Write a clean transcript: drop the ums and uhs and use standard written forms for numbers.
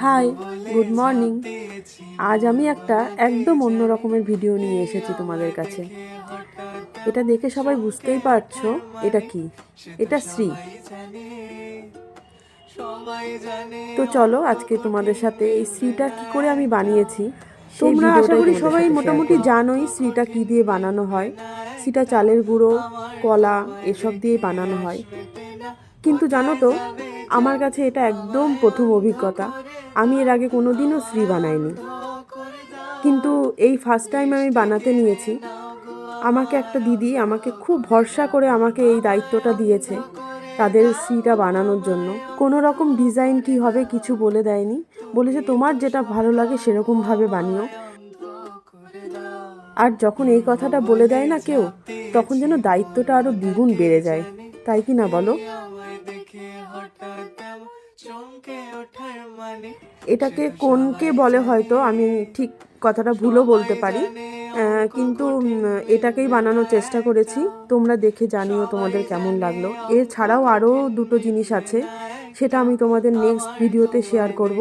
High, good morning. আজ আমি একটা একদম অন্য রকমের ভিডিও নিয়ে এসেছি তোমাদের কাছে। এটা দেখে সবাই বুঝতেই পারছো এটা কি। এটা শ্রী। তো চলো আজকে তোমাদের সাথে এই শ্রীটা কি করে আমি বানিয়েছি তোমরা আশা করি সবাই মোটামুটি জানোই শ্রীটা কি দিয়ে বানানো হয়। শ্রীটা চালের গুঁড়ো, কলা এসব দিয়ে বানানো হয়। কিন্তু জানো তো, আমার কাছে এটা একদম প্রথম অভিজ্ঞতা। আমি এর আগে কোনোদিনও শ্রী বানাইনি, কিন্তু এই ফার্স্ট টাইম আমি বানাতে নিয়েছি। আমাকে একটা দিদি আমাকে খুব ভরসা করে আমাকে এই দায়িত্বটা দিয়েছে তাদের শ্রীটা বানানোর জন্য। কোনো রকম ডিজাইন কি হবে কিছু বলে দেয়নি, বলেছে তোমার যেটা ভালো লাগে সেরকমভাবে বানিও। আর যখন এই কথাটা বলে দেয় না কেউ, তখন যেন দায়িত্বটা আরো দ্বিগুণ বেড়ে যায়, তাই কি না বলো? এটাকে কোনকে বলে হয়তো আমি ঠিক কথাটা ভুলও বলতে পারি, কিন্তু এটাকেই বানানোর চেষ্টা করেছি। তোমরা দেখে জানিও তোমাদের কেমন লাগলো। এছাড়াও আরও দুটো জিনিস আছে, সেটা আমি তোমাদের নেক্সট ভিডিওতে শেয়ার করব।